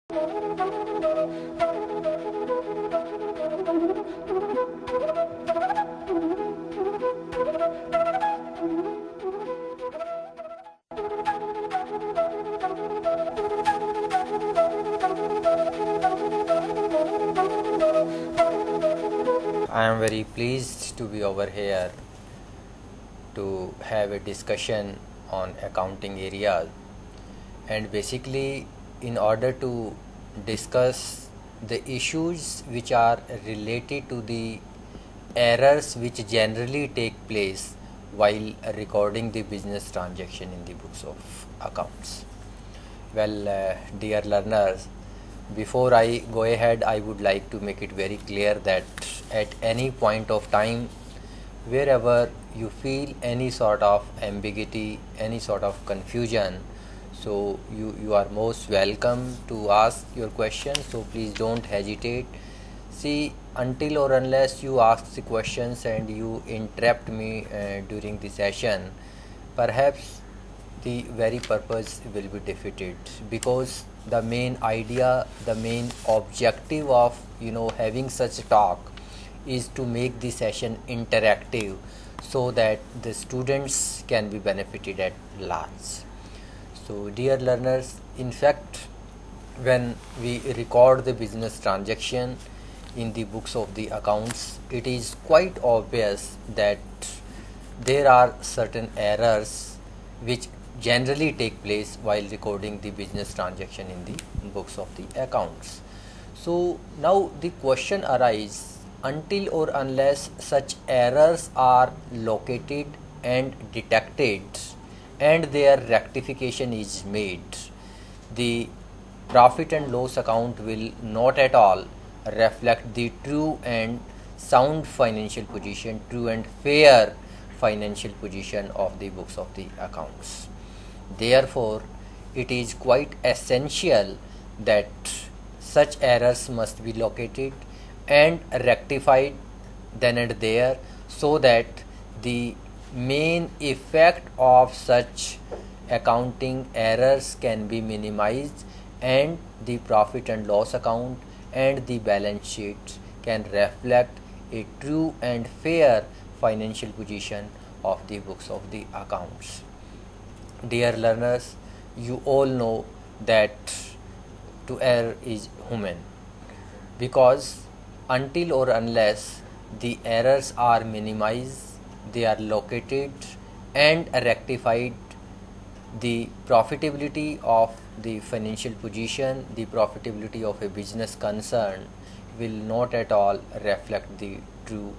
I am very pleased to be over here to have a discussion on accounting areas, and basically in order to discuss the issues which are related to the errors which generally take place while recording the business transaction in the books of accounts. Well, dear learners, before I go ahead, I would like to make it very clear that at any point of time, wherever you feel any sort of ambiguity, any sort of confusion, so you are most welcome to ask your questions. So please don't hesitate. See, until or unless you ask the questions and you interrupt me during the session, perhaps the very purpose will be defeated, because the main idea, the main objective of having such a talk is to make the session interactive so that the students can be benefited at large. So dear learners, in fact, when we record the business transaction in the books of the accounts, it is quite obvious that there are certain errors which generally take place while recording the business transaction in the books of the accounts. So now the question arises, until or unless such errors are located and detected and their rectification is made, the profit and loss account will not at all reflect the true and sound financial position, true and fair financial position of the books of the accounts. Therefore, it is quite essential that such errors must be located and rectified then and there, so that the main effect of such accounting errors can be minimized and the profit and loss account and the balance sheet can reflect a true and fair financial position of the books of the accounts. Dear learners, you all know that to err is human, because until or unless the errors are minimized, they are located and rectified, the profitability of the financial position, the profitability of a business concern will not at all reflect the true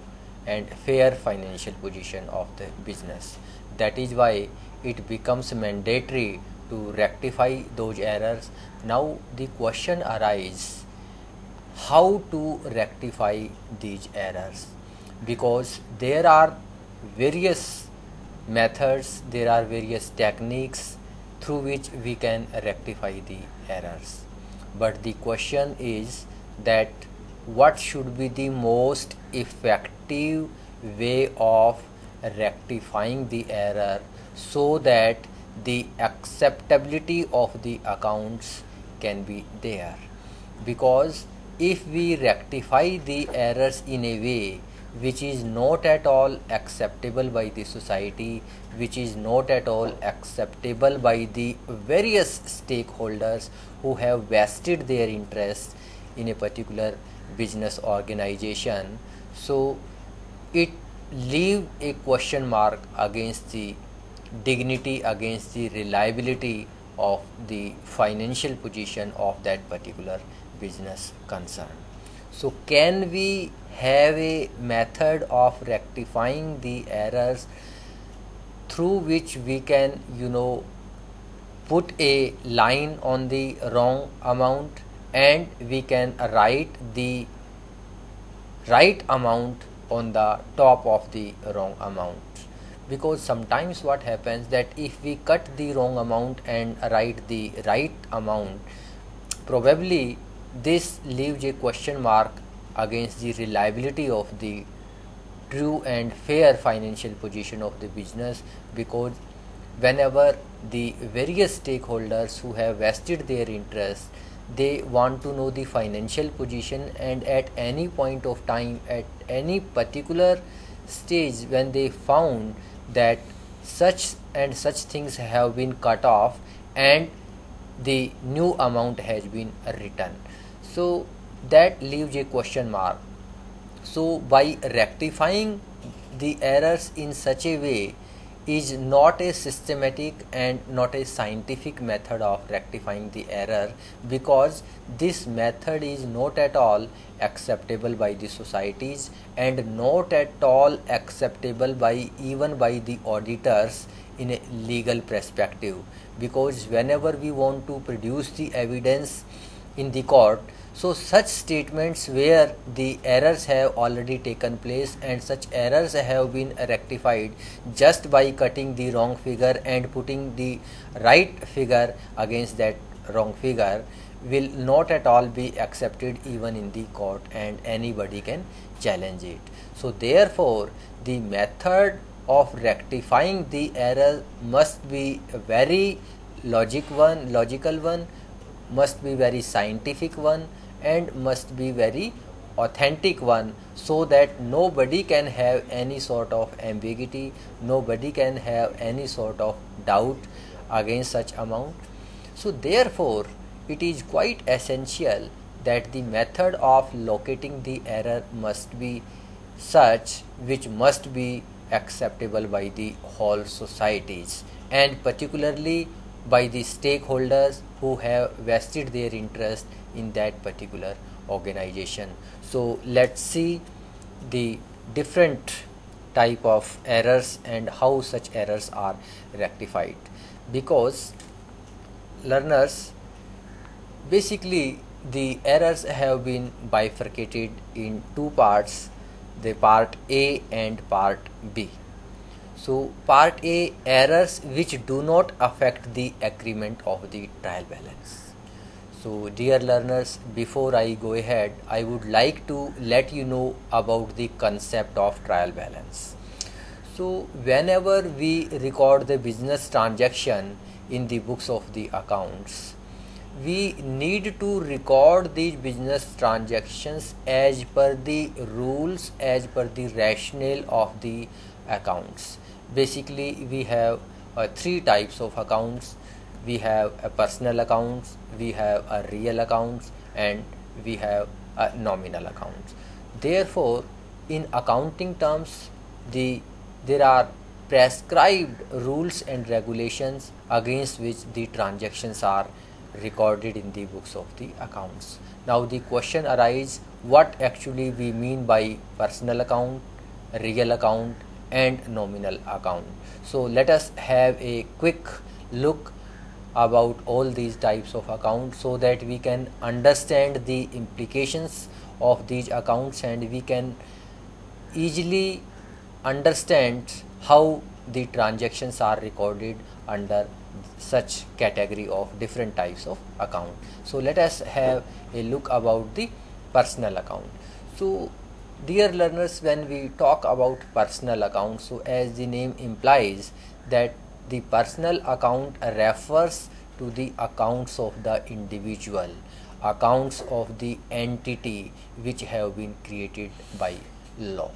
and fair financial position of the business. That is why it becomes mandatory to rectify those errors. Now the question arises, how to rectify these errors? Because there are various methods, there are various techniques through which we can rectify the errors. But the question is that what should be the most effective way of rectifying the error so that the acceptability of the accounts can be there? Because if we rectify the errors in a way which is not at all acceptable by the society, which is not at all acceptable by the various stakeholders who have vested their interest in a particular business organization, so it leaves a question mark against the dignity, against the reliability of the financial position of that particular business concern. So can we have a method of rectifying the errors through which we can put a line on the wrong amount and we can write the right amount on the top of the wrong amount? Because sometimes what happens that if we cut the wrong amount and write the right amount, probably this leaves a question mark against the reliability of the true and fair financial position of the business, because whenever the various stakeholders who have vested their interest, they want to know the financial position, and at any point of time, at any particular stage, when they found that such and such things have been cut off and the new amount has been written, so that leaves a question mark. So by rectifying the errors in such a way is not a systematic and not a scientific method of rectifying the error, because this method is not at all acceptable by the societies and not at all acceptable by even by the auditors in a legal perspective, because whenever we want to produce the evidence in the court, so such statements where the errors have already taken place and such errors have been rectified just by cutting the wrong figure and putting the right figure against that wrong figure will not at all be accepted even in the court, and anybody can challenge it. So therefore the method of rectifying the error must be a very logical one, must be very scientific one, and must be very authentic one, so that nobody can have any sort of ambiguity, nobody can have any sort of doubt against such amount. So therefore it is quite essential that the method of locating the error must be such which must be acceptable by the whole societies, and particularly by the stakeholders who have vested their interest in that particular organization. So let's see the different type of errors and how such errors are rectified. Because learners, basically the errors have been bifurcated in two parts, the part A and part B. So part A, errors which do not affect the agreement of the trial balance. So dear learners, before I go ahead, I would like to let you know about the concept of trial balance. So whenever we record the business transaction in the books of the accounts, we need to record these business transactions as per the rules, as per the rationale of the accounts. Basically we have three types of accounts. We have a personal accounts, we have a real accounts, and we have a nominal accounts. Therefore in accounting terms, there are prescribed rules and regulations against which the transactions are recorded in the books of the accounts. Now the question arises, what actually we mean by personal account, real account, and nominal account. So let us have a quick look about all these types of accounts so that we can understand the implications of these accounts, and we can easily understand how the transactions are recorded under such category of different types of account. So let us have a look about the personal account. So dear learners, when we talk about personal account, so as the name implies that the personal account refers to the accounts of the individual, accounts of the entity which have been created by law.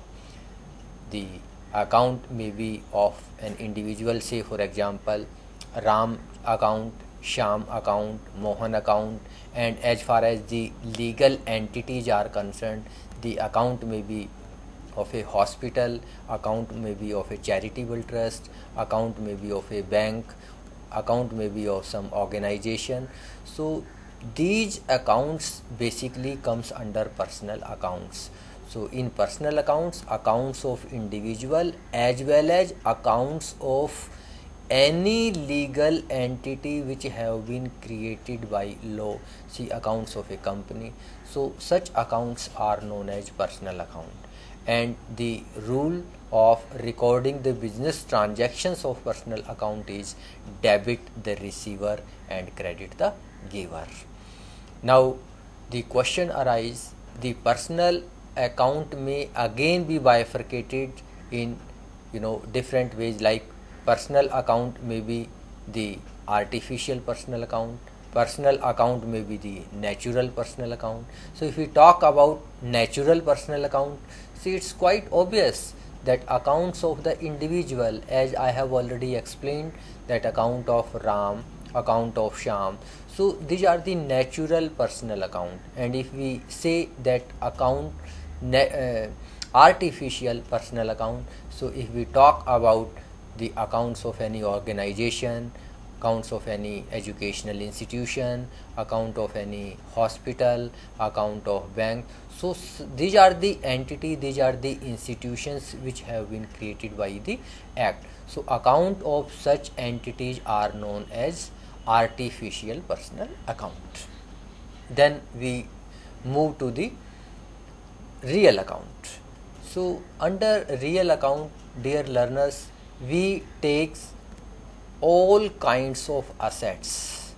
The account may be of an individual, say for example Ram account, Sham account, Mohan account, and as far as the legal entities are concerned, the account may be of a hospital, account may be of a charitable trust, account may be of a bank, account may be of some organization. So these accounts basically comes under personal accounts. So in personal accounts, accounts of individual as well as accounts of any legal entity which have been created by law, see accounts of a company. So such accounts are known as personal account, and the rule of recording the business transactions of personal account is debit the receiver and credit the giver. Now the question arises, the personal account may again be bifurcated in different ways. Like personal account may be the artificial personal account, personal account may be the natural personal account. So if we talk about natural personal account, see, it's quite obvious that accounts of the individual, as I have already explained, that account of Ram, account of Sham, so these are the natural personal account. And if we say that account artificial personal account, so if we talk about the accounts of any organization, accounts of any educational institution, account of any hospital, account of bank, so these are the entity, these are the institutions which have been created by the act. So account of such entities are known as artificial personal account. Then we move to the real account. So under real account, dear learners, we take all kinds of assets.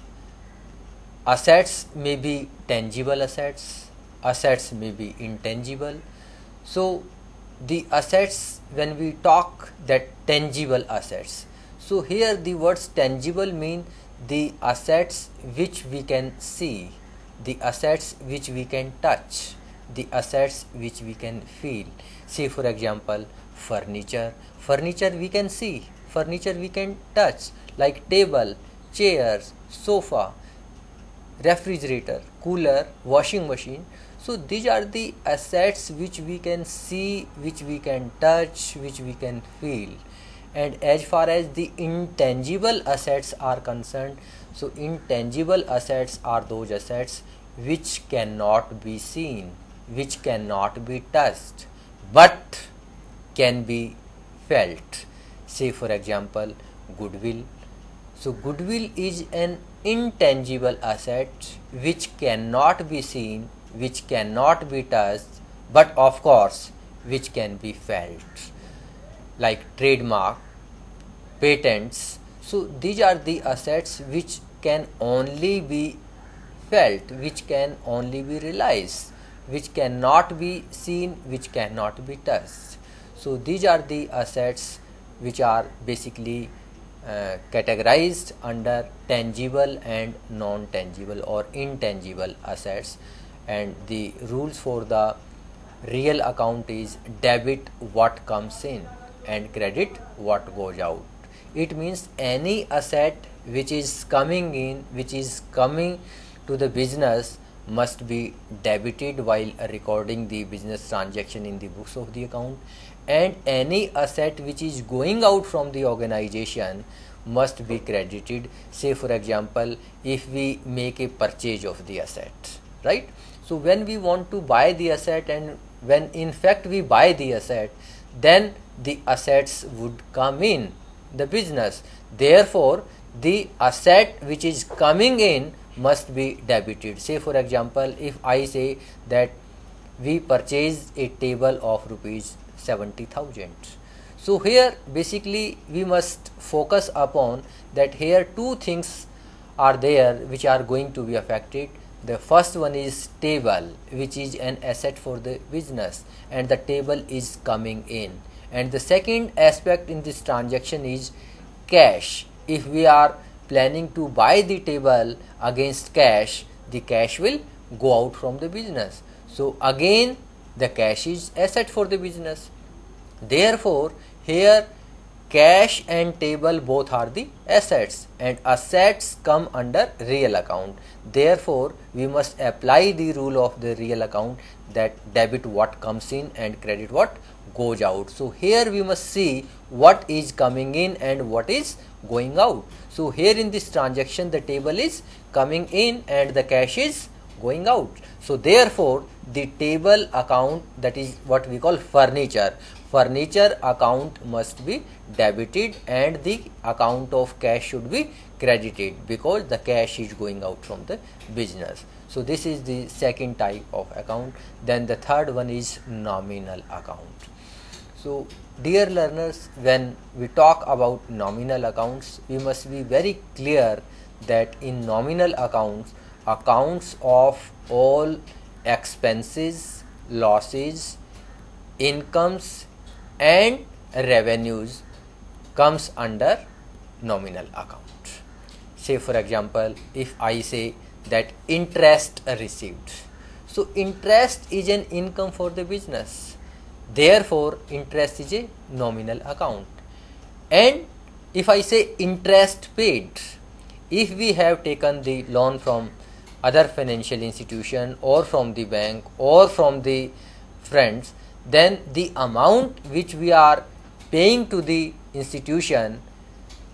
Assets may be tangible assets, assets may be intangible. So the assets, when we talk that tangible assets, so here the words tangible mean the assets which we can see, the assets which we can touch, the assets which we can feel. Say for example, furniture we can see, furniture we can touch, like table, chairs, sofa, refrigerator, cooler, washing machine. So these are the assets which we can see, which we can touch, which we can feel. And as far as the intangible assets are concerned, so intangible assets are those assets which cannot be seen, which cannot be touched, but can be felt. Say for example, goodwill. So goodwill is an intangible asset which cannot be seen, which cannot be touched, but of course which can be felt, like trademark, patents. So these are the assets which can only be felt, which can only be realized, which cannot be seen, which cannot be touched. So these are the assets which are basically categorized under tangible and non-tangible or intangible assets. And the rules for the real account is debit what comes in and credit what goes out. It means any asset which is coming in, which is coming to the business, must be debited while recording the business transaction in the books of the account, and any asset which is going out from the organization must be credited. Say for example, if we make a purchase of the asset, right? So when we want to buy the asset, and when in fact we buy the asset, then the assets would come in the business. Therefore the asset which is coming in must be debited. Say for example, if I say that we purchased a table of rupees 70,000. So here basically we must focus upon that here two things are there which are going to be affected. The first one is table, which is an asset for the business, and the table is coming in. And the second aspect in this transaction is cash. If we are planning to buy the table against cash, the cash will go out from the business. So again the cash is asset for the business. Therefore here cash and table both are the assets, and assets come under real account. Therefore we must apply the rule of the real account, that debit what comes in and credit what goes out. So here we must see what is coming in and what is going out. So here in this transaction the table is coming in and the cash is going out. So therefore the table account, that is what we call furniture account, must be debited, and the account of cash should be credited, because the cash is going out from the business. So this is the second type of account. Then the third one is nominal account. So dear learners, when we talk about nominal accounts, we must be very clear that in nominal accounts, accounts of all expenses, losses, incomes and revenues comes under nominal account. say for example, if I say that interest received, so interest is an income for the business, therefore interest is a nominal account. And if I say interest paid, if we have taken the loan from other financial institution or from the bank or from the friends, then the amount which we are paying to the institution,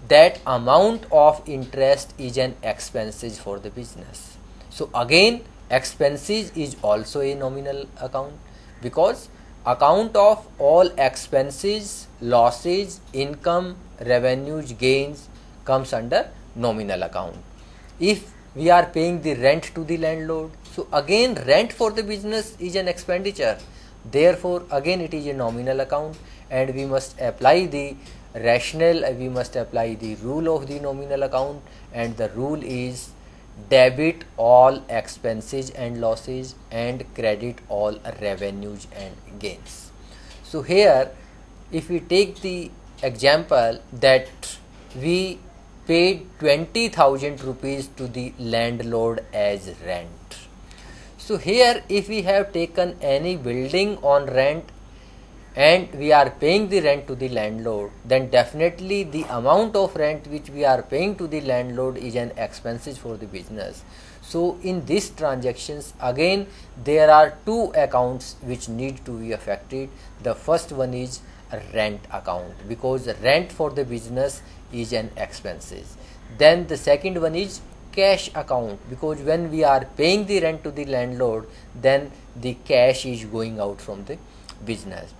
that amount of interest is an expenses for the business. So again, expenses is also a nominal account, because account of all expenses, losses, income, revenues, gains comes under nominal account. If we are paying the rent to the landlord, so again rent for the business is an expenditure, therefore again it is a nominal account, and we must apply the rationale, we must apply the rule of the nominal account, and the rule is debit all expenses and losses and credit all revenues and gains. So here if we take the example that we paid 20,000 rupees to the landlord as rent. So here if we have taken any building on rent and we are paying the rent to the landlord, then definitely the amount of rent which we are paying to the landlord is an expenses for the business. So in these transactions again there are two accounts which need to be affected. The first one is rent account, because rent for the business is an expenses. Then the second one is cash account, because when we are paying the rent to the landlord, then the cash is going out from the business.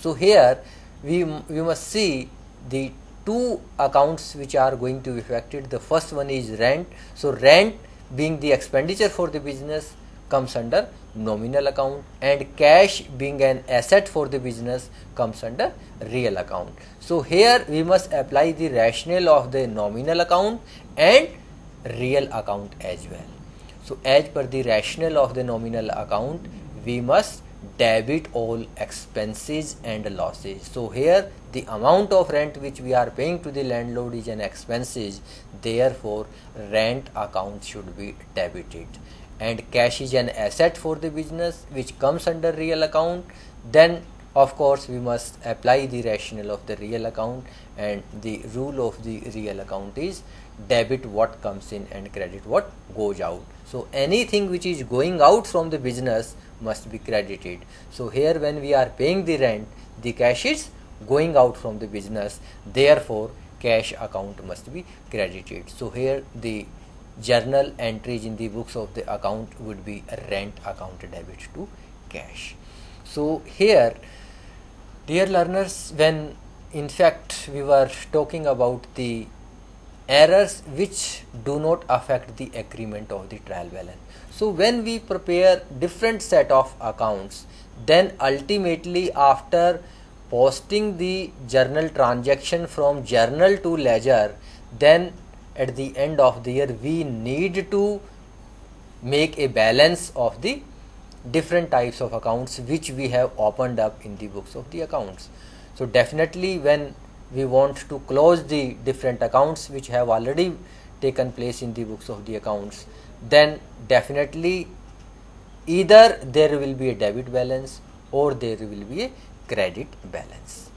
So here we must see the two accounts which are going to be affected. The first one is rent. So rent being the expenditure for the business comes under nominal account, and cash being an asset for the business comes under real account. So here we must apply the rationale of the nominal account and real account as well. So as per the rationale of the nominal account, we must debit all expenses and losses. So here the amount of rent which we are paying to the landlord is an expenses, therefore rent account should be debited, and cash is an asset for the business which comes under real account. Then of course we must apply the rationale of the real account, and the rule of the real account is debit what comes in and credit what goes out. So anything which is going out from the business must be credited. So here when we are paying the rent, the cash is going out from the business, therefore cash account must be credited. So here the journal entries in the books of the account would be rent account debit to cash. So here, dear learners, when in fact we were talking about the errors which do not affect the agreement of the trial balance. So when we prepare different set of accounts, then ultimately after posting the journal transaction from journal to ledger, then at the end of the year we need to make a balance of the different types of accounts which we have opened up in the books of the accounts. So definitely when we want to close the different accounts which have already taken place in the books of the accounts, then definitely either there will be a debit balance or there will be a credit balance.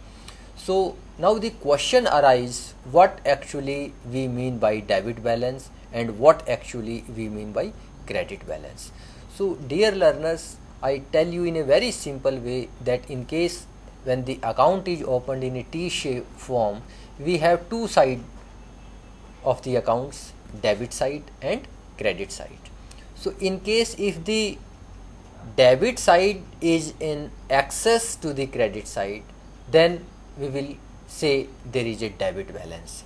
So now the question arises, what actually we mean by debit balance and what actually we mean by credit balance. So dear learners, I tell you in a very simple way that in case when the account is opened in a T-shaped form, we have two sides of the accounts, debit side and credit side. So in case if the debit side is in excess to the credit side, then we will say there is a debit balance,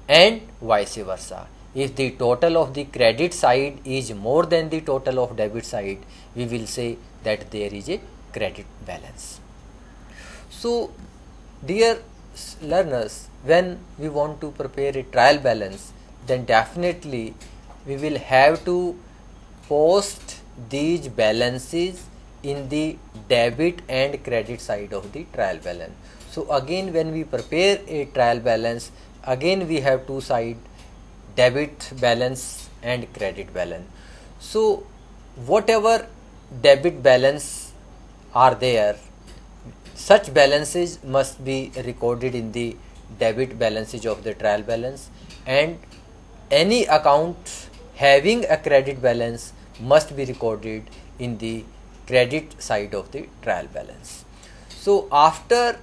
and vice versa. If the total of the credit side is more than the total of debit side, we will say that there is a credit balance. So dear learners, when we want to prepare a trial balance, then definitely we will have to post these balances in the debit and credit side of the trial balance. So again when we prepare a trial balance, again we have two sides, debit balance and credit balance. So whatever debit balance are there, such balances must be recorded in the debit balances of the trial balance, and any account having a credit balance must be recorded in the credit side of the trial balance. So after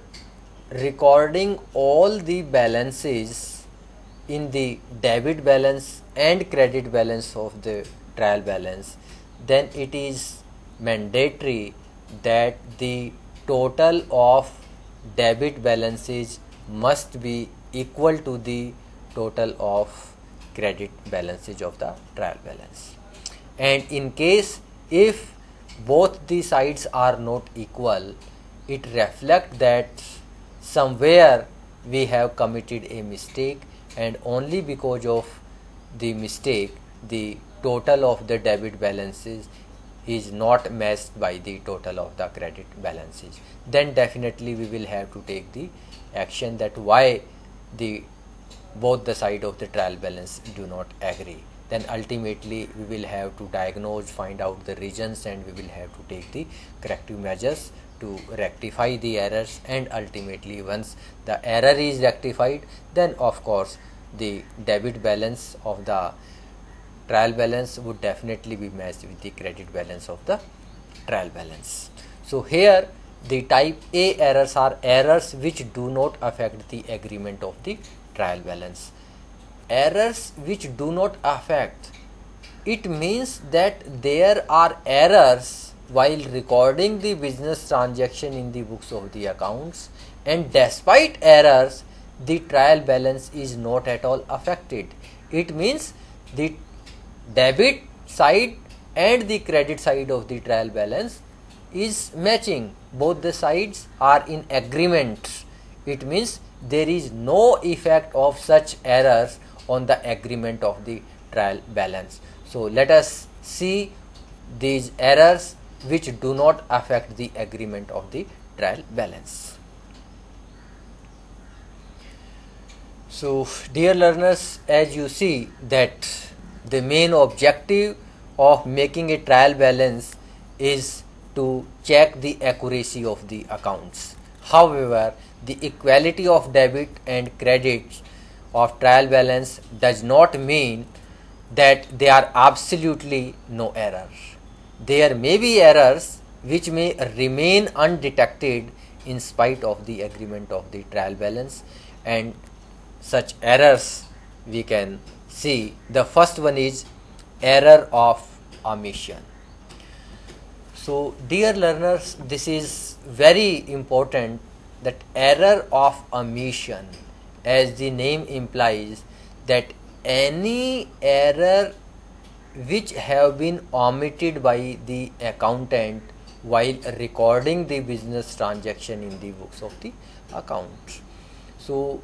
recording all the balances in the debit balance and credit balance of the trial balance, then it is mandatory that the total of debit balances must be equal to the total of credit balances of the trial balance. And in case if both the sides are not equal, it reflects that somewhere we have committed a mistake, and only because of the mistake the total of the debit balances is not matched by the total of the credit balances. Then definitely we will have to take the action that why the both the side of the trial balance do not agree. Then ultimately we will have to diagnose, find out the reasons, and we will have to take the corrective measures to rectify the errors. And ultimately once the error is rectified, then of course the debit balance of the trial balance would definitely be matched with the credit balance of the trial balance. So here the type A errors are errors which do not affect the agreement of the trial balance. Errors which do not affect, it means that there are errors while recording the business transaction in the books of the accounts, and despite errors the trial balance is not at all affected. It means the debit side and the credit side of the trial balance is matching, both the sides are in agreement. It means there is no effect of such errors on the agreement of the trial balance. So let us see these errors which do not affect the agreement of the trial balance. So dear learners, as you see that the main objective of making a trial balance is to check the accuracy of the accounts. However, the equality of debit and credit of trial balance does not mean that there are absolutely no error. There may be errors which may remain undetected in spite of the agreement of the trial balance, and such errors we can see. The first one is error of omission. So dear learners, this is very important, that error of omission, as the name implies, that any error which have been omitted by the accountant while recording the business transaction in the books of the account. So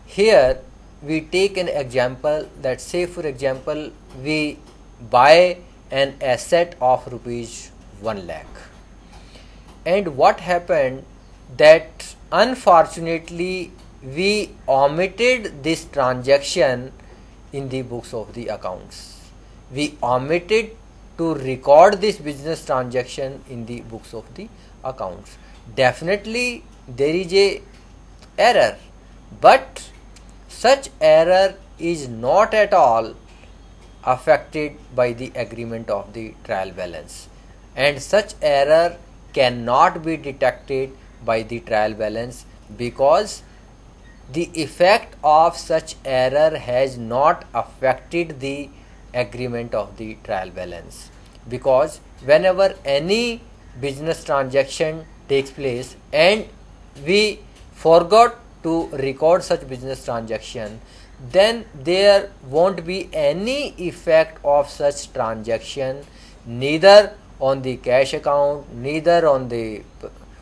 here we take an example that, say for example, we buy an asset of rupees 1 lakh, and what happened that unfortunately we omitted this transaction in the books of the accounts. We omitted to record this business transaction in the books of the accounts. Definitely there is a error, but such error is not at all affected by the agreement of the trial balance, and such error cannot be detected by the trial balance, because the effect of such error has not affected the agreement of the trial balance. Because whenever any business transaction takes place and we forgot to record such business transaction, then there won't be any effect of such transaction, neither on the cash account, neither on the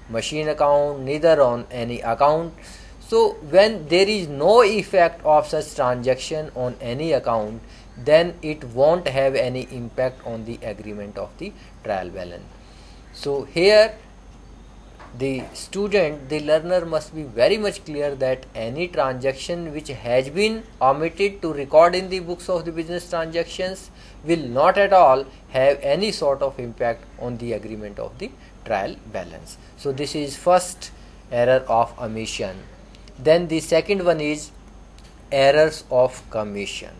machine account, neither on any account. So when there is no effect of such transaction on any account, then it won't have any impact on the agreement of the trial balance. So here the student, the learner must be very much clear that any transaction which has been omitted to record in the books of the business transactions will not at all have any sort of impact on the agreement of the trial balance. So this is first error of omission. Then the second one is errors of commission.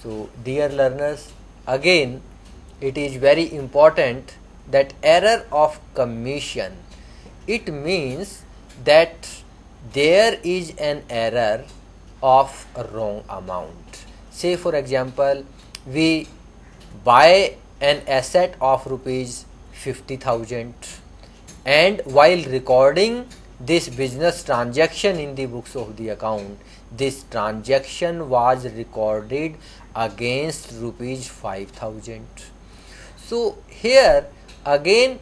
So dear learners, again it is very important that error of commission, it means that there is an error of a wrong amount. Say for example, we buy an asset of rupees 50,000, and while recording this business transaction in the books of the account, this transaction was recorded against rupees 5,000. So here again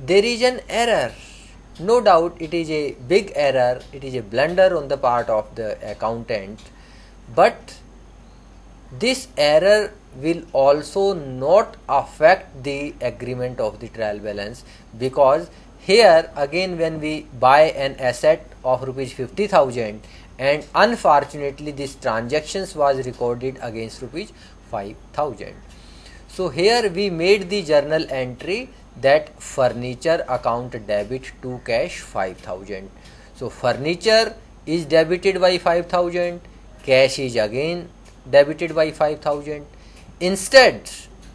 there is an error. No doubt it is a big error, it is a blunder on the part of the accountant, but this error will also not affect the agreement of the trial balance, because here again when we buy an asset of rupees 50,000 and unfortunately this transactions was recorded against rupees 5,000. So here we made the journal entry that furniture account debit to cash 5,000. So furniture is debited by 5,000, cash is again debited by 5,000. Instead,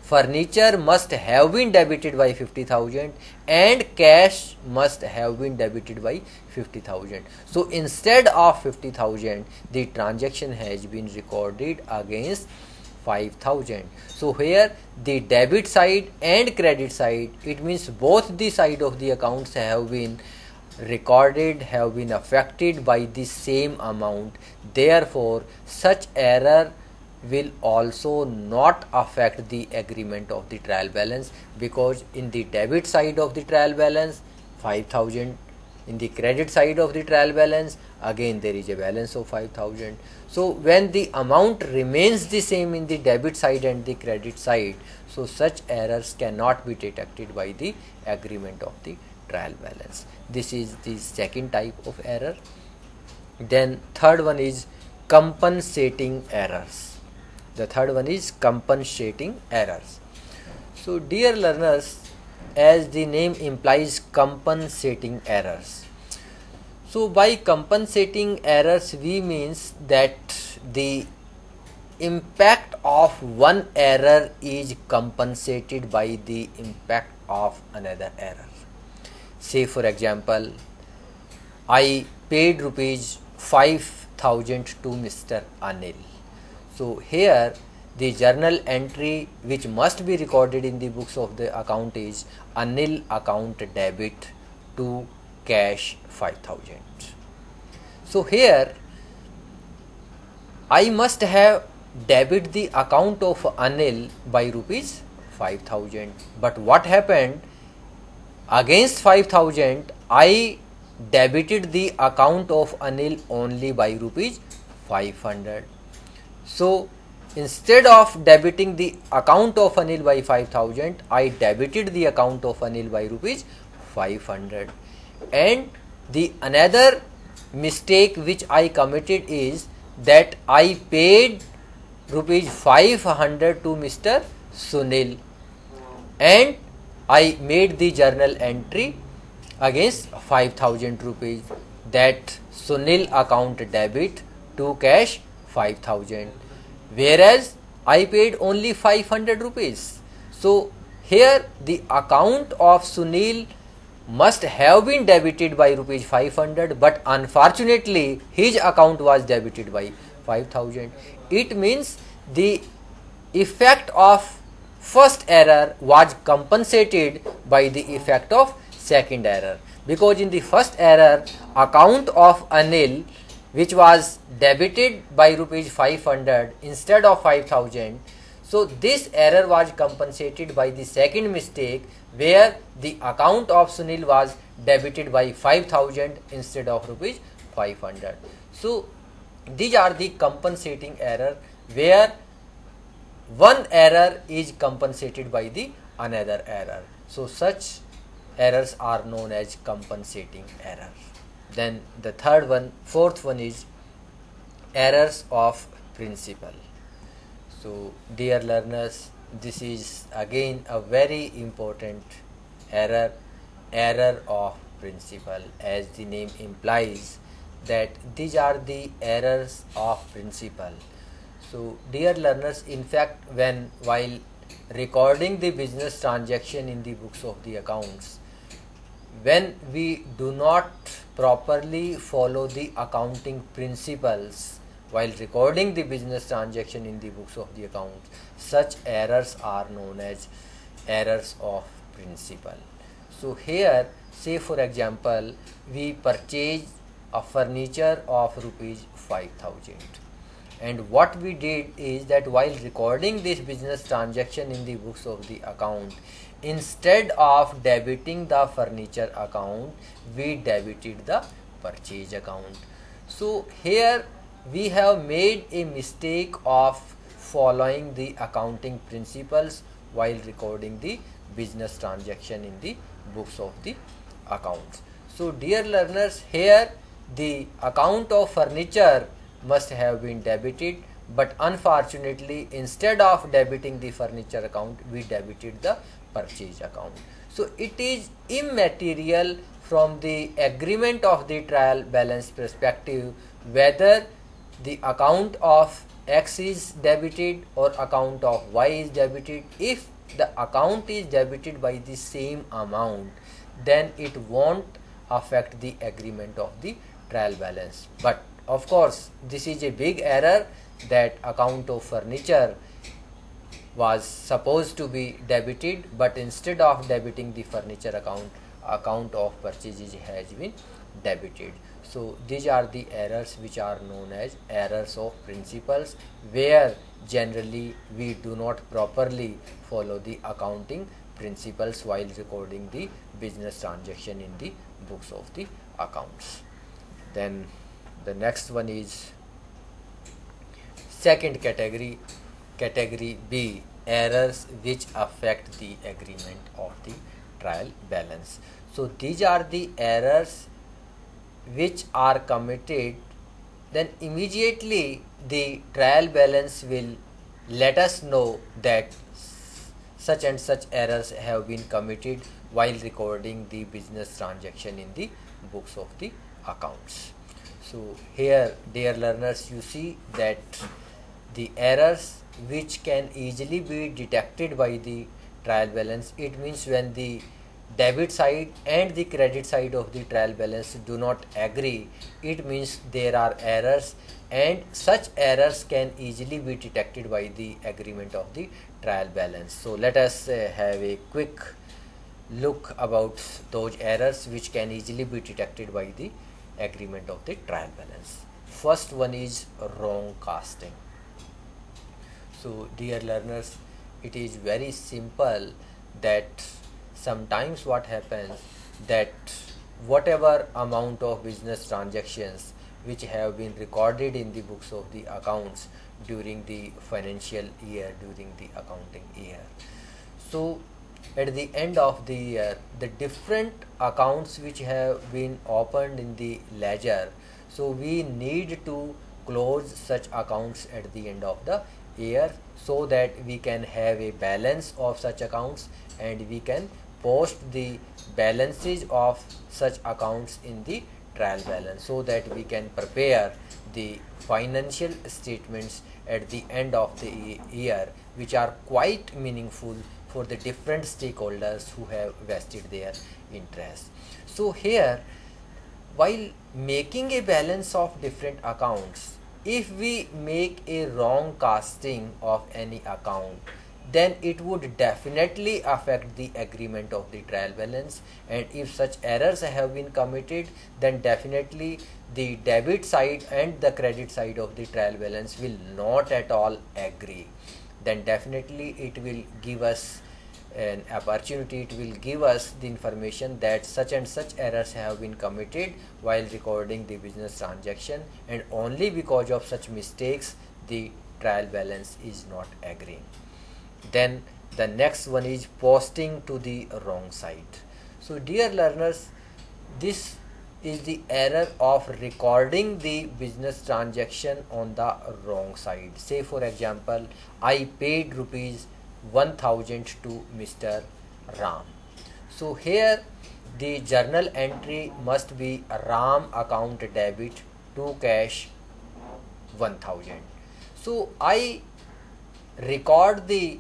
furniture must have been debited by 50,000 and cash must have been debited by 50,000. So instead of 50,000, the transaction has been recorded against 5,000. So here the debit side and credit side, it means both the side of the accounts have been recorded, have been affected by the same amount. Therefore such error will also not affect the agreement of the trial balance, because in the debit side of the trial balance 5,000, in the credit side of the trial balance again there is a balance of 5,000. So when the amount remains the same in the debit side and the credit side, so such errors cannot be detected by the agreement of the trial balance. This is the second type of error. Then third one is compensating errors. The third one is compensating errors. So dear learners, as the name implies, compensating errors. So by compensating errors we means that the impact of one error is compensated by the impact of another error. Say for example, I paid rupees 5,000 to Mr. Anil. So here the journal entry which must be recorded in the books of the account is Anil account debit to cash 5,000. So here I must have debit the account of Anil by rupees 5,000. But what happened? Against 5,000 I debited the account of Anil only by rupees 500. So instead of debiting the account of Anil by 5,000, I debited the account of Anil by rupees 500. And the another mistake which I committed is that I paid rupees 500 to Mr. Sunil and I made the journal entry against 5,000 rupees, that Sunil account debit to cash 5,000, whereas I paid only 500 rupees. So here the account of Sunil must have been debited by rupees 500, but unfortunately his account was debited by 5,000. It means the effect of first error was compensated by the effect of second error, because in the first error account of Anil which was debited by rupees 500 instead of 5,000, so this error was compensated by the second mistake where the account of Sunil was debited by 5,000 instead of rupees 500. So these are the compensating error where one error is compensated by the another error. So such errors are known as compensating error. Then the fourth one is errors of principle. So dear learners, this is again a very important error of principle, as the name implies that these are the errors of principle. So dear learners, in fact, while recording the business transaction in the books of the accounts, when we do not properly follow the accounting principles while recording the business transaction in the books of the accounts, such errors are known as errors of principle. So here, say for example, we purchase a furniture of rupees 5,000, and what we did is that while recording this business transaction in the books of the account, instead of debiting the furniture account, we debited the purchase account. So here we have made a mistake of following the accounting principles while recording the business transaction in the books of the accounts. So dear learners, here the account of furniture must have been debited, but unfortunately instead of debiting the furniture account, we debited the purchase account. So it is immaterial from the agreement of the trial balance perspective whether the account of X is debited or account of Y is debited. If the account is debited by the same amount, then it won't affect the agreement of the trial balance. But of course, this is a big error that account of furniture was supposed to be debited, but instead of debiting the furniture account of purchases has been debited. So these are the errors which are known as errors of principles, where generally we do not properly follow the accounting principles while recording the business transaction in the books of the accounts. Then the next one is second category B, errors which affect the agreement of the trial balance. So these are the errors which are committed, then immediately the trial balance will let us know that such and such errors have been committed while recording the business transaction in the books of the accounts. So here, dear learners, you see that the errors which can easily be detected by the trial balance, it means when the debit side and the credit side of the trial balance do not agree, it means there are errors, and such errors can easily be detected by the agreement of the trial balance. So let us have a quick look about those errors which can easily be detected by the agreement of the trial balance. First one is wrong casting. So dear learners, it is very simple that sometimes what happens that whatever amount of business transactions which have been recorded in the books of the accounts during the financial year, during the accounting year, so at the end of the year, the different accounts which have been opened in the ledger, so we need to close such accounts at the end of the year so that we can have a balance of such accounts and we can post the balances of such accounts in the trial balance, so that we can prepare the financial statements at the end of the year, which are quite meaningful for the different stakeholders who have vested their interest. So here, while making a balance of different accounts, if we make a wrong casting of any account, then it would definitely affect the agreement of the trial balance, and if such errors have been committed, then definitely the debit side and the credit side of the trial balance will not at all agree. Then definitely it will give us an opportunity, it will give us the information that such and such errors have been committed while recording the business transaction, and only because of such mistakes the trial balance is not agreeing. Then the next one is posting to the wrong side. So dear learners, this is the error of recording the business transaction on the wrong side. Say for example, I paid rupees 1000 to Mr. Ram. So here the journal entry must be Ram account debit to cash 1000. So I record the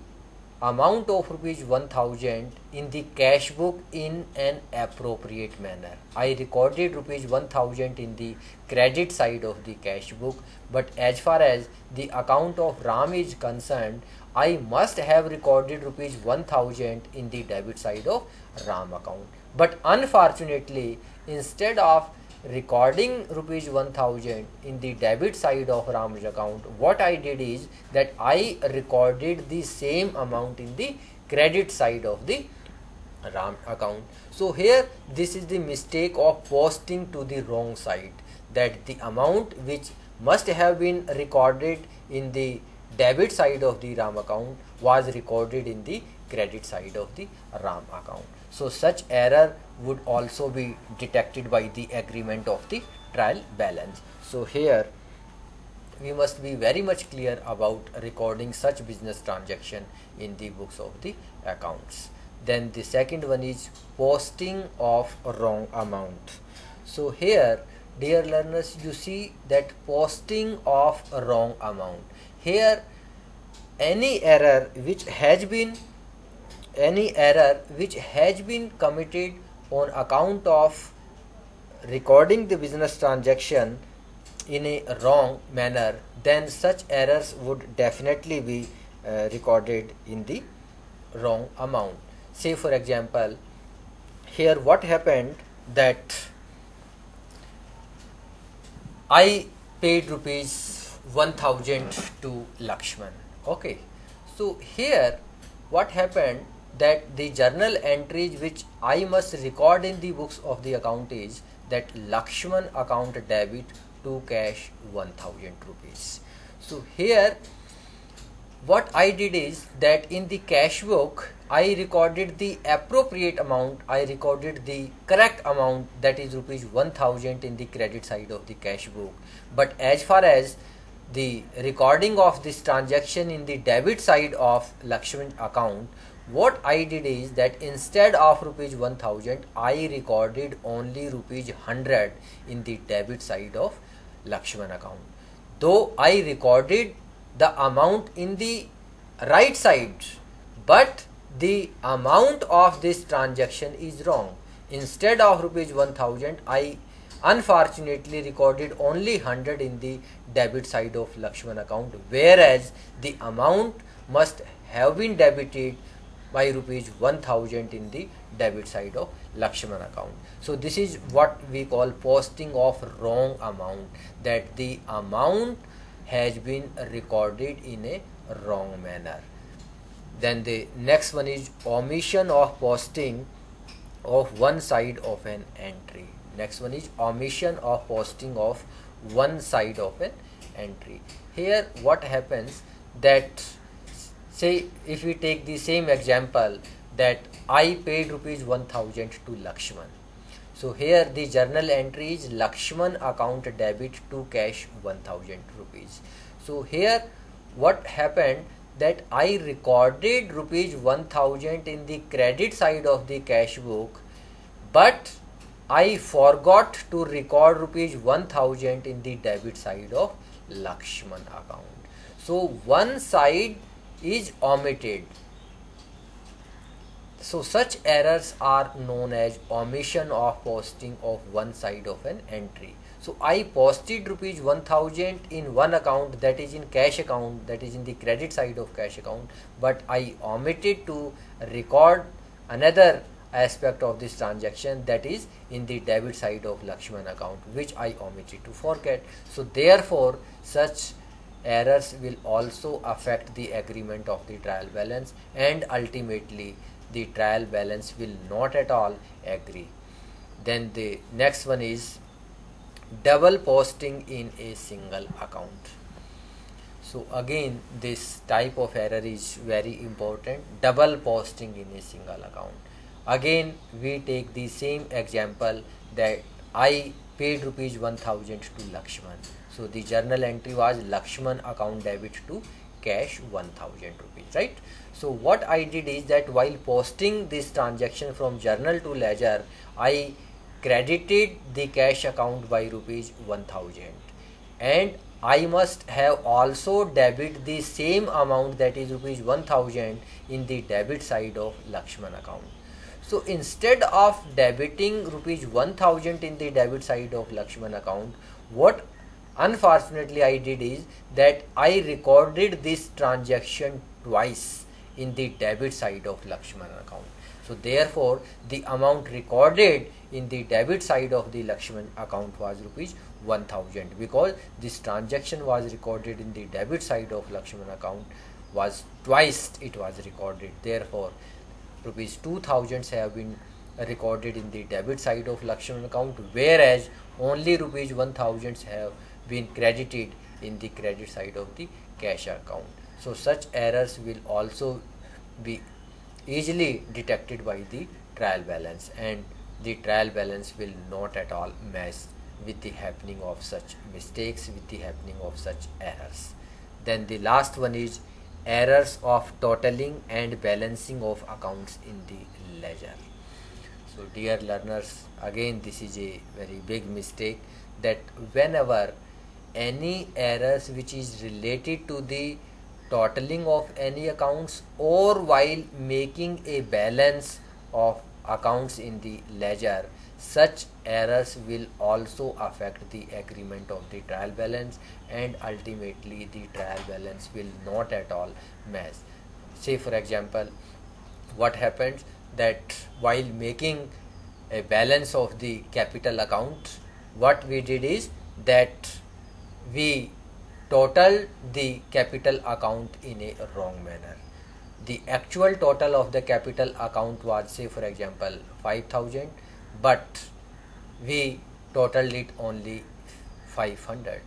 amount of rupees 1000 in the cash book in an appropriate manner. I recorded rupees 1000 in the credit side of the cash book, but as far as the account of Ram is concerned, I must have recorded rupees 1000 in the debit side of Ram account. But unfortunately, instead of recording rupees 1000 in the debit side of Ram's account, what I did is that I recorded the same amount in the credit side of the Ram account. So here this is the mistake of posting to the wrong side, that the amount which must have been recorded in the debit side of the Ram account was recorded in the credit side of the Ram account. So such error would also be detected by the agreement of the trial balance. So here we must be very much clear about recording such business transaction in the books of the accounts. Then the second one is posting of wrong amount. So here, dear learners, you see that posting of wrong amount. Here any error which has been committed on account of recording the business transaction in a wrong manner, then such errors would definitely be recorded in the wrong amount. Say for example, here what happened, that I paid rupees 1000 to Lakshman. Okay, so here what happened, that the journal entries which I must record in the books of the account is that Lakshman account debit to cash 1000 rupees. So here what I did is that in the cash book I recorded the appropriate amount, I recorded the correct amount, that is rupees 1000 in the credit side of the cash book. But as far as the recording of this transaction in the debit side of Lakshman account, what I did is that instead of rupees 1000 I recorded only rupees 100 in the debit side of Lakshman account. Though I recorded the amount in the right side, but the amount of this transaction is wrong. Instead of rupees 1000 I unfortunately recorded only 100 in the debit side of Lakshman account, whereas the amount must have been debited by rupees 1000 in the debit side of Lakshman account. So this is what we call posting of wrong amount, that the amount has been recorded in a wrong manner. Then the next one is omission of posting of one side of an entry. Next one is omission of posting of one side of an entry. Here what happens, that say if we take the same example, that I paid rupees 1000 to Lakshman. So here the journal entry is Lakshman account debit to cash 1000 rupees. So here what happened, that I recorded rupees 1000 in the credit side of the cash book, but I forgot to record rupees 1000 in the debit side of Lakshman account. So one side is omitted. So such errors are known as omission of posting of one side of an entry. So I posted rupees 1000 in one account, that is in cash account, that is in the credit side of cash account, but I omitted to record another aspect of this transaction, that is in the debit side of Lakshman account, which I omitted to forget. So therefore such errors will also affect the agreement of the trial balance, and ultimately the trial balance will not at all agree. Then the next one is double posting in a single account. So again this type of error is very important, double posting in a single account. Again we take the same example that I paid rupees 1000 to Lakshman. So the journal entry was Lakshman account debit to cash 1000 rupees, right? So what I did is that while posting this transaction from journal to ledger, I credited the cash account by rupees 1000, and I must have also debit the same amount, that is rupees 1000, in the debit side of Lakshman account. So instead of debiting rupees 1000 in the debit side of Lakshman account, what unfortunately I did is that I recorded this transaction twice in the debit side of Lakshman account. So therefore the amount recorded in the debit side of the Lakshman account was rupees 1000, because this transaction was recorded in the debit side of Lakshman account was twice it was recorded. Therefore rupees 2000 have been recorded in the debit side of Lakshman account, whereas only rupees 1000 have been credited in the credit side of the cash account. So such errors will also be easily detected by the trial balance, and the trial balance will not at all mess with the happening of such mistakes, with the happening of such errors. Then the last one is errors of totaling and balancing of accounts in the ledger. So dear learners, again this is a very big mistake, that whenever any errors which is related to the totaling of any accounts, or while making a balance of accounts in the ledger, such errors will also affect the agreement of the trial balance, and ultimately the trial balance will not at all match. Say for example, what happens that while making a balance of the capital account, what we did is that we totaled the capital account in a wrong manner. The actual total of the capital account was, say for example, 5000, but we totaled it only 500.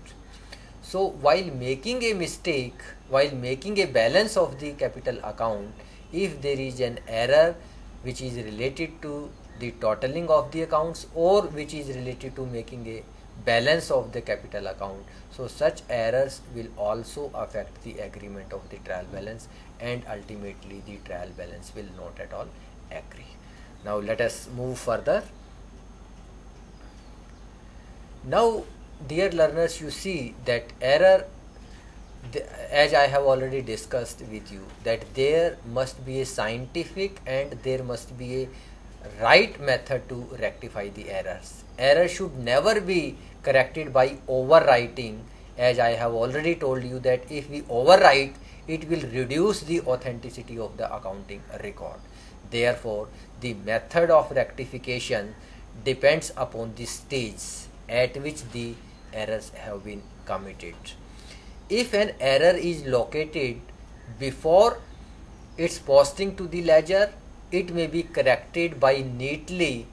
So while making a mistake, while making a balance of the capital account, if there is an error which is related to the totaling of the accounts, or which is related to making a balance of the capital account, so such errors will also affect the agreement of the trial balance, and ultimately the trial balance will not at all agree. Now let us move further. Now dear learners, you see that error, as I have already discussed with you, that there must be a scientific and there must be a right method to rectify the errors. Error should never be corrected by overwriting, as I have already told you that if we overwrite, it will reduce the authenticity of the accounting record. Therefore the method of rectification depends upon the stage at which the errors have been committed. If an error is located before its posting to the ledger, it may be corrected by neatly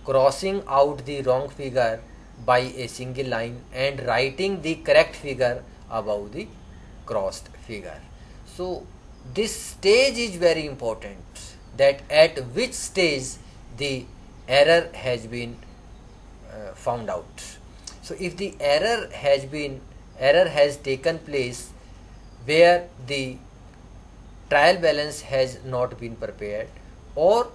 crossing out the wrong figure by a single line and writing the correct figure above the crossed figure. So this stage is very important, that at which stage the error has been found out. So if the error has taken place where the trial balance has not been prepared, or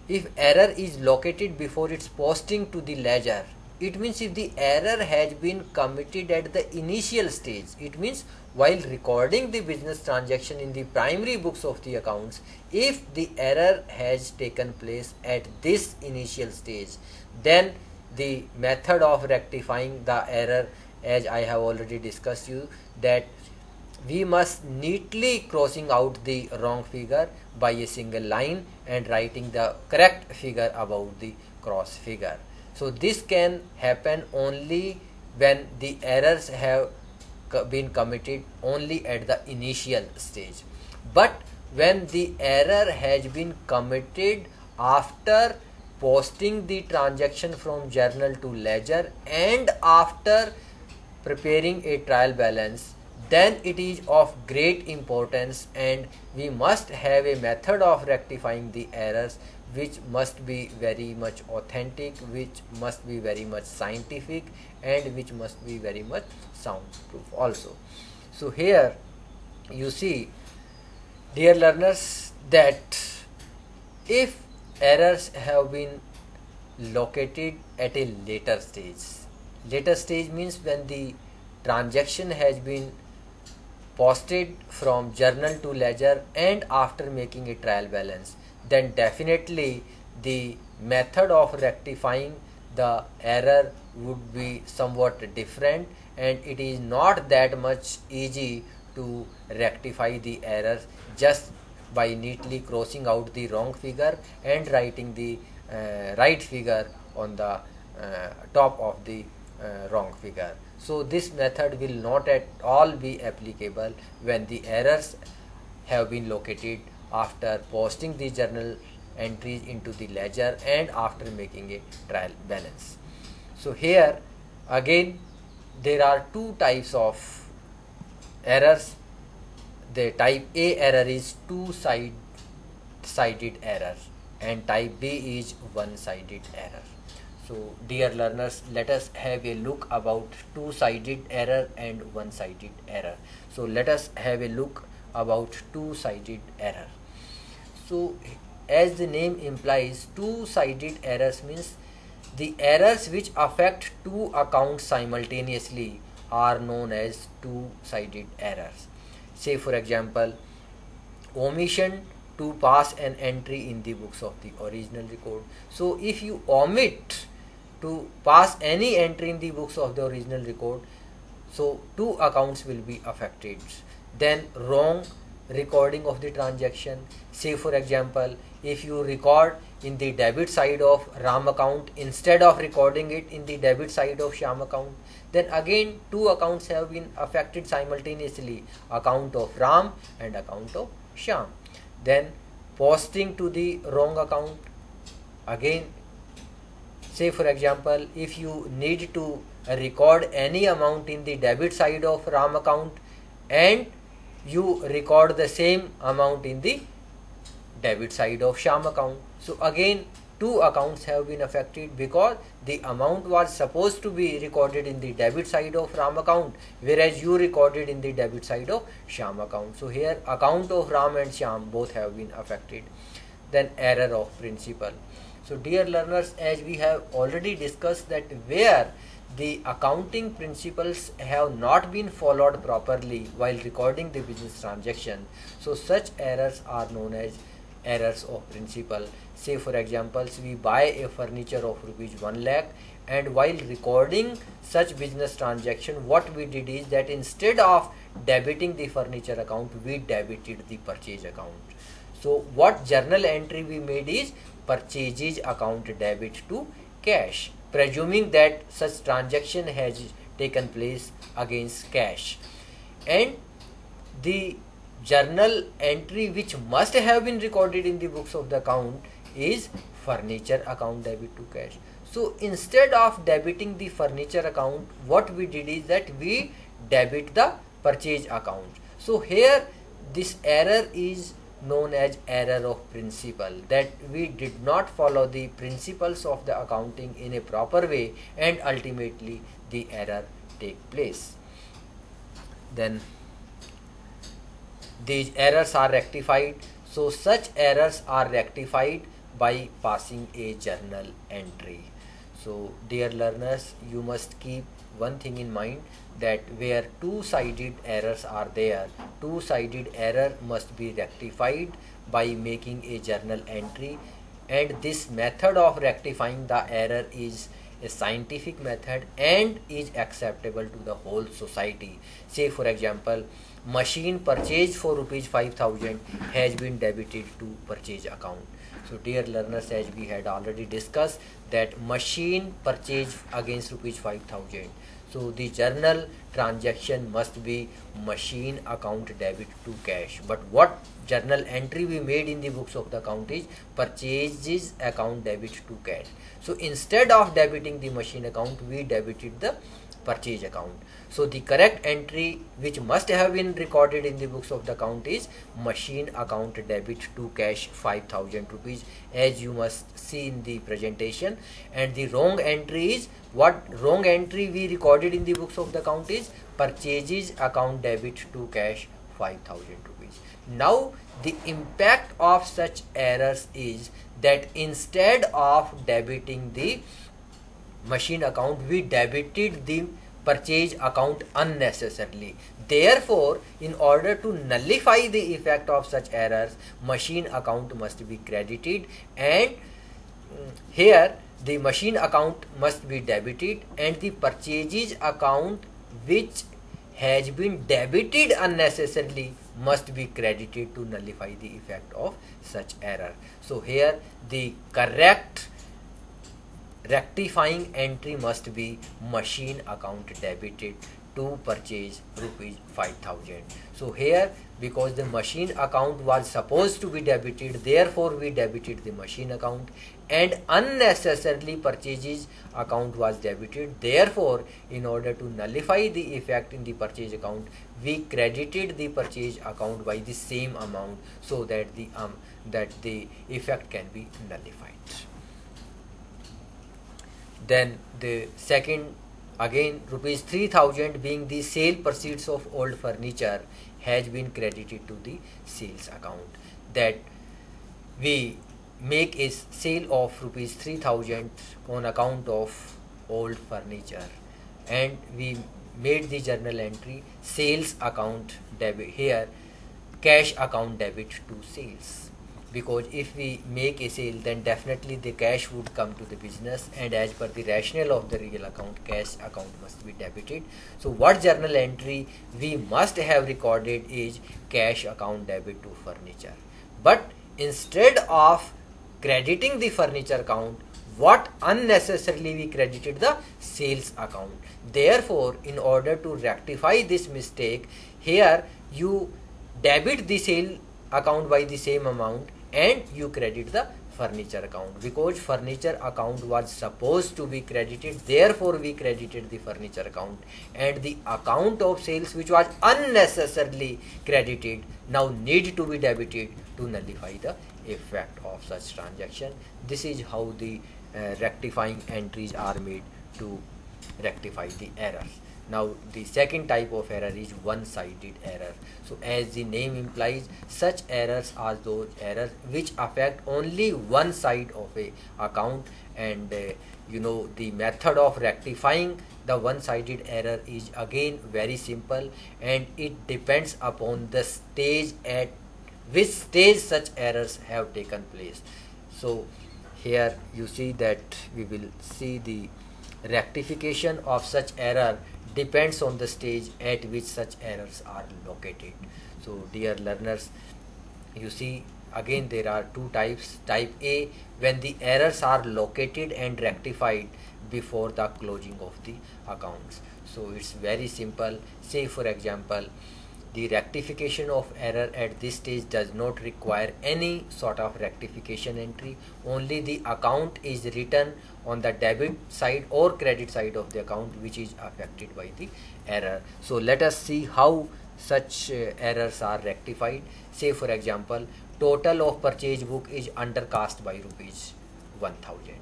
if error is located before its posting to the ledger, it means if the error has been committed at the initial stage, it means while recording the business transaction in the primary books of the accounts, if the error has taken place at this initial stage, then the method of rectifying the error, as I have already discussed you, that we must neatly crossing out the wrong figure by a single line and writing the correct figure above the cross figure. So this can happen only when the errors have been committed only at the initial stage. But when the error has been committed after posting the transaction from journal to ledger and after preparing a trial balance, then it is of great importance, and we must have a method of rectifying the errors which must be very much authentic, which must be very much scientific, and which must be very much soundproof also. So here you see, dear learners, that if errors have been located at a later stage means when the transaction has been posted from journal to ledger and after making a trial balance, then definitely the method of rectifying the error would be somewhat different, and it is not that much easy to rectify the errors just by neatly crossing out the wrong figure and writing the right figure on the top of the wrong figure. So this method will not at all be applicable when the errors have been located after posting the journal entries into the ledger and after making a trial balance. So here again there are two types of errors. The type A error is two-sided error and type B is one-sided error. So dear learners, let us have a look about two-sided error and one-sided error. So let us have a look about two-sided error. So as the name implies, two-sided errors means the errors which affect two accounts simultaneously are known as two-sided errors. Say for example, omission to pass an entry in the books of the original record. So if you omit to pass any entry in the books of the original record, so two accounts will be affected. Then wrong recording of the transaction. Say for example, if you record in the debit side of Ram account instead of recording it in the debit side of Shyam account, then again two accounts have been affected simultaneously, account of Ram and account of Shyam. Then posting to the wrong account. Again, say for example, if you need to record any amount in the debit side of Ram account and you record the same amount in the debit side of Shyam account, so again two accounts have been affected because the amount was supposed to be recorded in the debit side of Ram account, whereas you recorded in the debit side of Shyam account. So here account of Ram and Shyam both have been affected. Then error of principal. So dear learners, as we have already discussed that where the accounting principles have not been followed properly while recording the business transaction, so such errors are known as errors of principle. Say for example, we buy a furniture of rupees 1 lakh, and while recording such business transaction, what we did is that instead of debiting the furniture account, we debited the purchase account. So what journal entry we made is purchases account debit to cash, presuming that such transaction has taken place against cash. And the journal entry which must have been recorded in the books of the account is furniture account debit to cash. So instead of debiting the furniture account, what we did is that we debit the purchase account. So here this error is known as error of principle, that we did not follow the principles of the accounting in a proper way and ultimately the error take place. Then these errors are rectified. So such errors are rectified by passing a journal entry. So dear learners, you must keep one thing in mind, that where two-sided errors are there, two-sided error must be rectified by making a journal entry, and this method of rectifying the error is a scientific method and is acceptable to the whole society. Say for example, machine purchased for rupees 5,000 has been debited to purchase account. So dear learners, as we had already discussed that machine purchased against rupees 5,000, so the journal transaction must be machine account debit to cash. But what journal entry we made in the books of the account is purchases account debit to cash. So instead of debiting the machine account, we debited the purchase account. So the correct entry which must have been recorded in the books of the account is machine account debit to cash 5,000 rupees, as you must see in the presentation. And the wrong entry is, what wrong entry we recorded in the books of the account is purchases account debit to cash 5,000 rupees. Now the impact of such errors is that instead of debiting the machine account, we debited the purchase account unnecessarily. Therefore, in order to nullify the effect of such errors, machine account must be credited, and here the machine account must be debited, and the purchases account which has been debited unnecessarily must be credited to nullify the effect of such error. So here the correct rectifying entry must be machine account debited to purchase rupees 5,000. So here, because the machine account was supposed to be debited, therefore we debited the machine account, and unnecessarily purchases account was debited. Therefore, in order to nullify the effect in the purchase account, we credited the purchase account by the same amount, so that the effect can be nullified. Then the second, again rupees 3,000 being the sale proceeds of old furniture has been credited to the sales account. That we make a sale of rupees 3,000 on account of old furniture, and we made the journal entry sales account debit, here cash account debit to sales, because if we make a sale, then definitely the cash would come to the business, and as per the rationale of the real account, cash account must be debited. So what journal entry we must have recorded is cash account debit to furniture. But instead of crediting the furniture account, what unnecessarily we credited the sales account. Therefore, in order to rectify this mistake, here you debit the sale account by the same amount and you credit the furniture account, because furniture account was supposed to be credited, therefore we credited the furniture account, and the account of sales which was unnecessarily credited now need to be debited to nullify the effect of such transaction. This is how the rectifying entries are made to rectify the errors. Now the second type of error is one-sided error. So as the name implies, such errors are those errors which affect only one side of a account, and the method of rectifying the one-sided error is again very simple, and it depends upon the stage at which stage such errors have taken place. So here you see that we will see the rectification of such error depends on the stage at which such errors are located. So dear learners, you see again there are two types. Type A, when the errors are located and rectified before the closing of the accounts. So it's very simple. Say for example, the rectification of error at this stage does not require any sort of rectification entry. Only the account is written on the debit side or credit side of the account which is affected by the error. So let us see how such errors are rectified. Say for example, total of purchase book is undercast by rupees 1,000.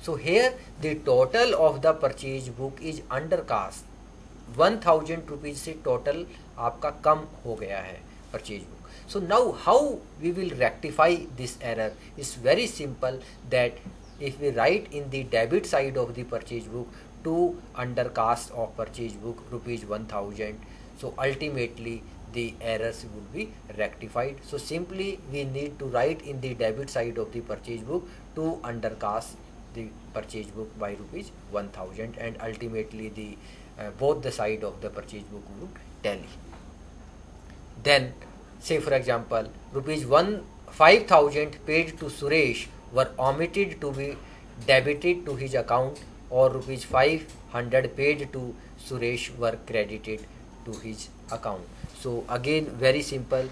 So here the total of the purchase book is undercast. 1,000 rupees से total आपका कम हो गया है purchase book. So now how we will rectify this error is very simple, that if we write in the debit side of the purchase book to undercast of purchase book rupees 1,000, so ultimately the errors would be rectified. So simply we need to write in the debit side of the purchase book to undercast the purchase book by rupees 1,000, and ultimately the both the side of the purchase book would tally. Then say for example, rupees 5,000 paid to Suresh were omitted to be debited to his account, or rupees 500 paid to Suresh were credited to his account. So again very simple.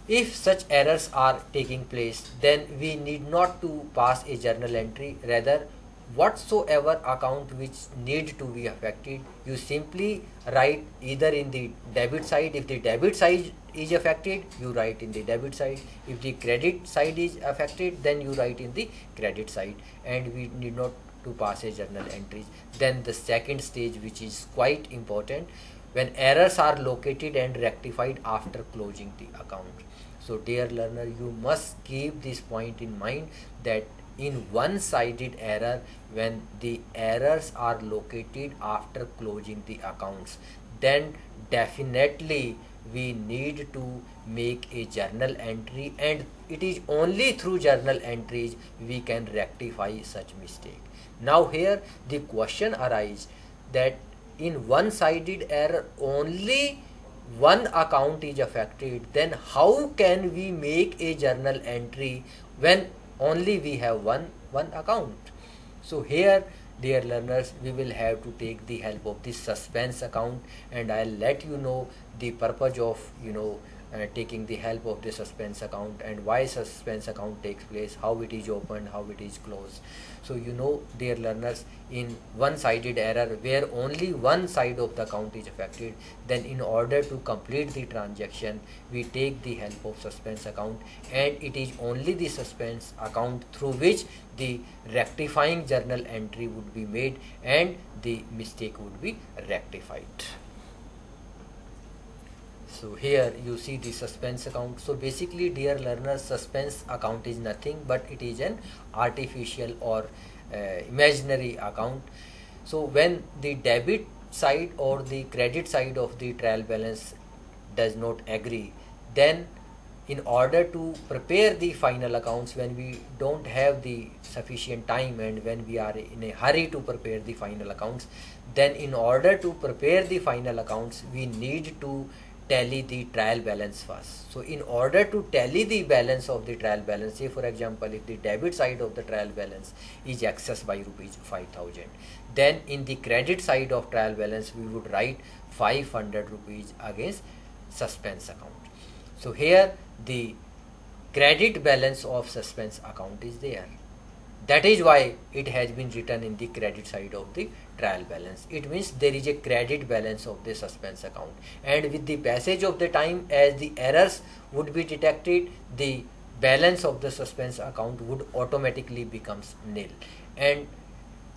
If such errors are taking place, then we need not to pass a journal entry, rather whatsoever account which need to be affected, you simply write either in the debit side. If the debit side is affected, you write in the debit side. If the credit side is affected, then you write in the credit side, and we need not to pass a journal entries. Then the second stage, which is quite important, when errors are located and rectified after closing the account. So dear learner, you must keep this point in mind, that in one-sided error, when the errors are located after closing the accounts, then definitely we need to make a journal entry, and it is only through journal entries we can rectify such mistake. Now here the question arises that in one-sided error only one account is affected, then how can we make a journal entry when only we have one account? So here, dear learners, we will have to take the help of this suspense account, and I'll let you know the purpose of taking the help of the suspense account, and why suspense account takes place, how it is opened, how it is closed. So dear learners, in one-sided error where only one side of the account is affected, then in order to complete the transaction, we take the help of suspense account, and it is only the suspense account through which the rectifying journal entry would be made and the mistake would be rectified. So here you see the suspense account. So basically, dear learners, suspense account is nothing but it is an artificial or imaginary account. So when the debit side or the credit side of the trial balance does not agree, then in order to prepare the final accounts, when we don't have the sufficient time and when we are in a hurry to prepare the final accounts, then in order to prepare the final accounts, we need to tally the trial balance first. So in order to tally the balance of the trial balance, say for example, if the debit side of the trial balance is excess by rupees 5,000, then in the credit side of trial balance we would write 500 rupees against suspense account. So here the credit balance of suspense account is there. That is why it has been written in the credit side of the trial balance. It means there is a credit balance of the suspense account, and with the passage of the time, as the errors would be detected, the balance of the suspense account would automatically becomes nil. And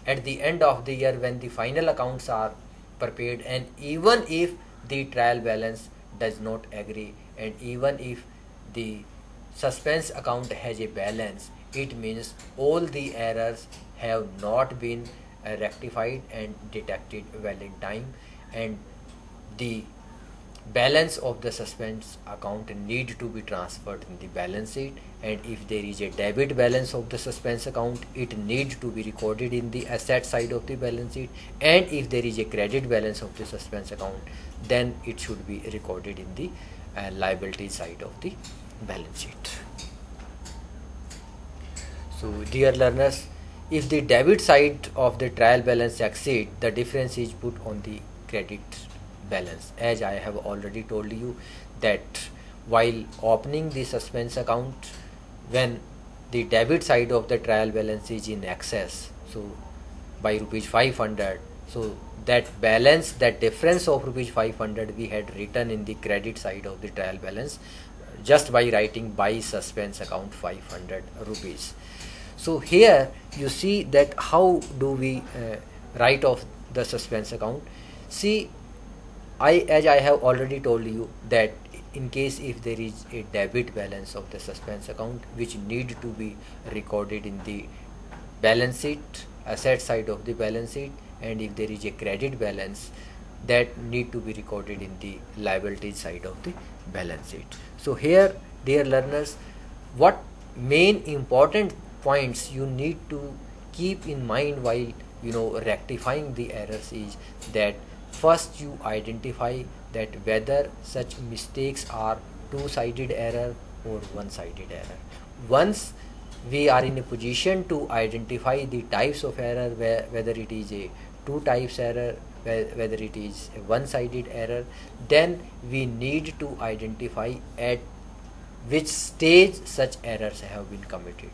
at the end of the year, when the final accounts are prepared, and even if the trial balance does not agree, and even if the suspense account has a balance, it means all the errors have not been rectified and detected well in time, and the balance of the suspense account need to be transferred in the balance sheet. And if there is a debit balance of the suspense account, it needs to be recorded in the asset side of the balance sheet, and if there is a credit balance of the suspense account, then it should be recorded in the liability side of the balance sheet. So dear learners, if the debit side of the trial balance exceeds, the difference is put on the credit balance. As I have already told you that while opening the suspense account, when the debit side of the trial balance is in excess, so by rupees 500, so that balance, that difference of rupees 500 we had written in the credit side of the trial balance just by writing by suspense account 500 rupees. So here you see that how do we write off the suspense account. See, as I have already told you that in case if there is a debit balance of the suspense account which need to be recorded in the balance sheet, asset side of the balance sheet, and if there is a credit balance that need to be recorded in the liability side of the balance sheet. So here, dear learners, what main important points you need to keep in mind while rectifying the errors is that first you identify that whether such mistakes are two-sided error or one-sided error. Once we are in a position to identify the types of error, whether it is a two types error, whether it is a one-sided error, then we need to identify at which stage such errors have been committed.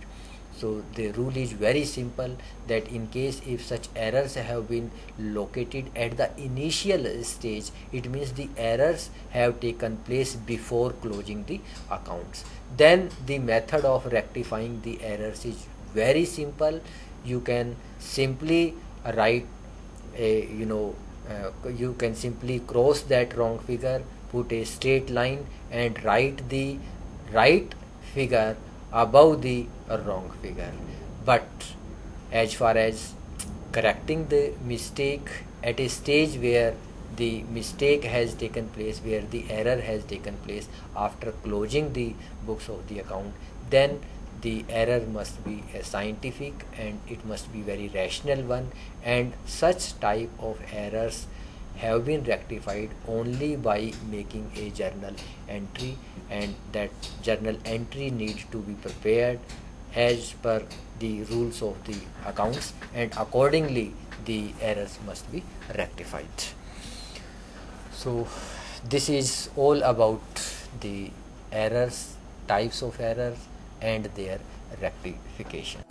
So the rule is very simple, that in case if such errors have been located at the initial stage, it means the errors have taken place before closing the accounts. Then the method of rectifying the errors is very simple. You can simply write a, you can simply cross that wrong figure, put a straight line and write the right figure above the wrong figure. But as far as correcting the mistake at a stage where the mistake has taken place, where the error has taken place after closing the books of the account, then the error must be a scientific and it must be very rational one, and such type of errors have been rectified only by making a journal entry, and that journal entry needs to be prepared as per the rules of the accounts, and accordingly the errors must be rectified. So this is all about the errors, types of errors and their rectification.